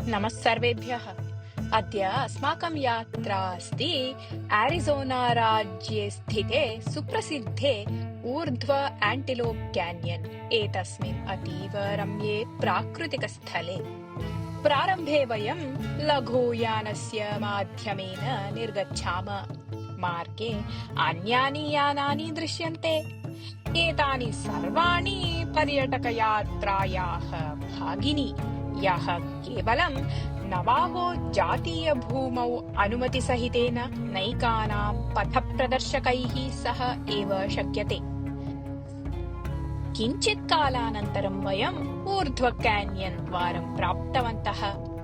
नमः सर्वेभ्यः। अद्य अस्माकं यात्रा अस्ति एरिज़ोना राज्ये स्थिते सुप्रसिद्धे ऊर्ध्व एंटीलोप कैन्यन एतस्मिन् अतीव रम्ये प्राकृतिकस्थले। प्रारम्भे वयं लघुयानस्य माध्यमेन निर्गच्छाम। मार्गे अन्यानि यानानि दृश्यन्ते। एतानि सर्वाणि पर्यटकयात्रायाः भागिनी, यः केवलं नवावो जातीय भूमौ अनुमतिसहितेन नैकानां पथप्रदर्शकैः सह एव शक्यते। किञ्चित् कालानन्तरं वयम् ऊर्ध्व कैन्यन् द्वारं प्राप्तवन्तः।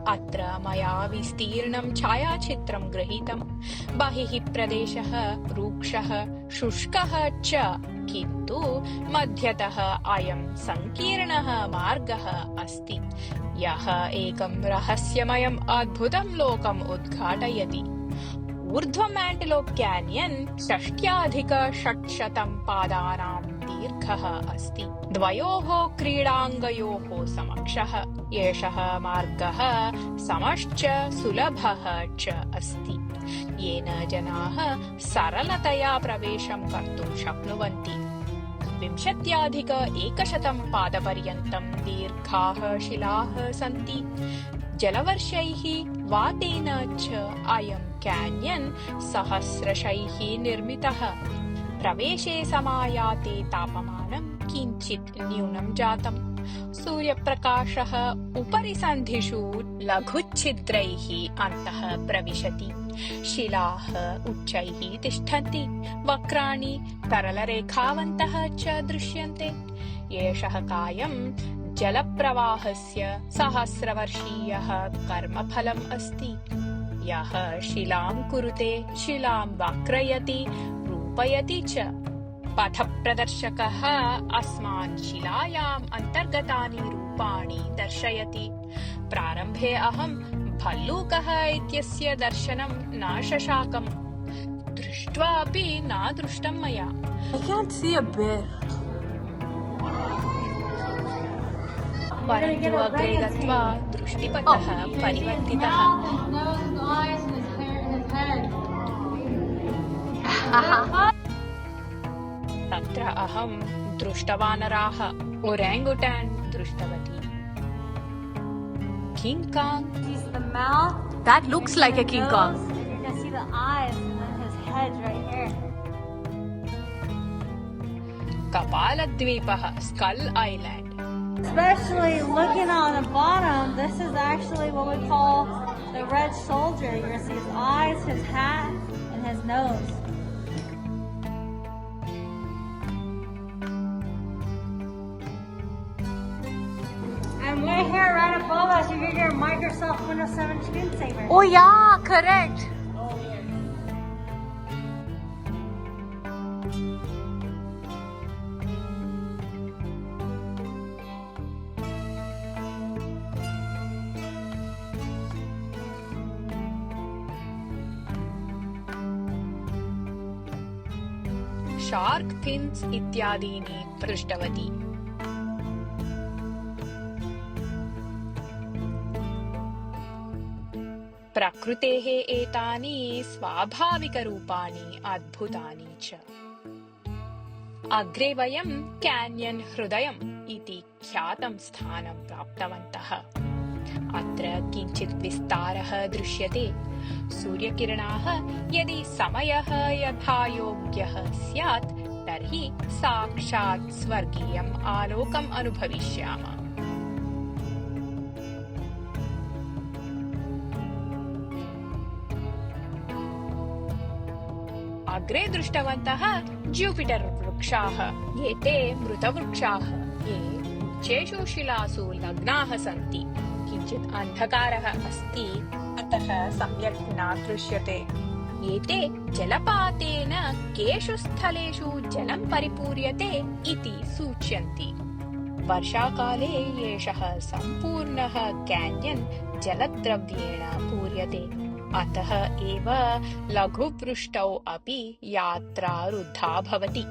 अत्र मया विस्तीर्णं छायाचित्रं गृहीतम्। बहिः प्रदेशः रुक्षः शुष्कः च, किन्तु मध्यतः अयं संकीर्णः मार्गः अस्ति, यः एकं रहस्यमयम् अद्भुतं लोकम् उद्घाटयति। ऊर्ध्वम् एंटीलोप कैन्यन् 60,600 पादानां दीर्घः अस्ति। द्वयोः क्रीडाङ्गयोः समक्षः एषः मार्गः समश्च सुलभः च अस्ति, येन जनाः सरलतया प्रवेशं कर्तुं शक्नुवन्ति। 20,100 पादपर्यन्तं दीर्घाः शिलाः सन्ति। जलवर्षैः वातेन च अयं कैन्यन् सहस्रशैः निर्मितः। प्रवेशे समायाते तापमानं किञ्चित् न्यूनं जातम्। सूर्यप्रकाशः उपरि सन्धिषु लघुच्छिद्रैः अन्तः प्रविशति। शिलाः उच्चैः तिष्ठन्ति। वक्राणि तरलरेखावन्तः च दृश्यन्ते। एषः कायं जलप्रवाहस्य सहस्रवर्षीयः कर्मफलम् अस्ति, यः शिलां कुरुते, शिलां वक्रयति, रूपयति च। पथप्रदर्शकः अस्मान् शिलायाम् अन्तर्गतानि रूपाणि दर्शयति। प्रारम्भे अहं भल्लूकः इत्यस्य दर्शनं न शशाकम्। दृष्ट्वा अपि न दृष्टं मया। I can't see a bear. परन्तु अग्रे गत्वा दृष्टिपथः परिवर्तितः। तत्र अहं दृष्टवानराः ओरेंगुटान् दृष्टवती। King Kong. Sees the mouth. That looks like a King Kong. You can see the eyes and then his head's right here. कपालद्वीपः, skull island. Especially looking on the bottom, this is actually what we call the red soldier. You're gonna see his eyes, his hat, and his nose. And we're here right above us. You get your Microsoft Windows 7 screensaver. Oh yeah, correct. Shark fins इत्यादीनि दृष्टवती। प्रकृतेः एतानि स्वाभाविकरूपाणि अद्भुतानि च। अग्रे वयं कैन्यन् हृदयम् इति ख्यातं स्थानं प्राप्तवन्तः। अत्र किञ्चित् विस्तारः दृश्यते। सूर्यकिरणाः यदि समयः यथायोग्यः स्यात् तर्हि साक्षात् स्वर्गीयम् आलोकम् अनुभविष्यामः। अग्रे दृष्टवन्तः ज्यूपिटर वृक्षाः। एते मृतवृक्षाः, ये उच्चेषु शिलासु लग्नाः सन्ति। किञ्चित् अन्धकारः अस्ति, अतः सम्यक् न दृश्यते। एते जलपातेन केषु स्थलेषु जलं परिपूर्यते इति सूच्यन्ति। वर्षाकाले एषः सम्पूर्णः कैन्यन् जलद्रव्येण पूर्यते। अतः एव लघुपृष्ठौ अपि यात्रा रुद्धा भवति।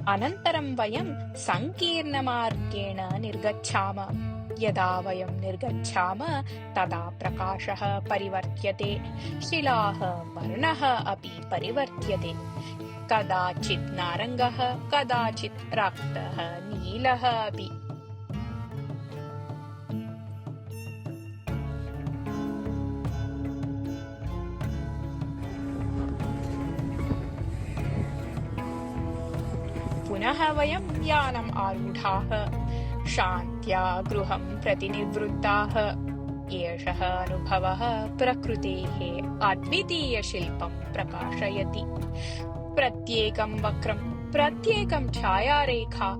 अनन्तरं वयं संकीर्णमार्गेण निर्गच्छाम। यदा वयं निर्गच्छाम तदा प्रकाशः परिवर्त्यते, शिलाः वर्णः अपि परिवर्त्यते, कदाचित् नारङ्गः, कदाचित् रक्तः, नीलः अपि। पुनः वयं यानम् आरूढाः, शान्त्या गृहं प्रति निवृत्ताः। एषः अनुभवः प्रकृतेः अद्वितीयशिल्पं प्रकाशयति। प्रत्येकं वक्रं, प्रत्येकं छायारेखा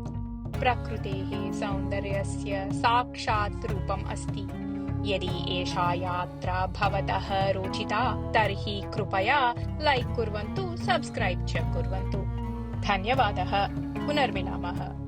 प्रकृतेः सौन्दर्यस्य साक्षात् रूपम् अस्ति। यदि एषा यात्रा भवतः रोचिता तर्हि कृपया लैक् कुर्वन्तु, सब्स्क्राइब् च कुर्वन्तु। धन्यवादः। पुनर्मिलामः।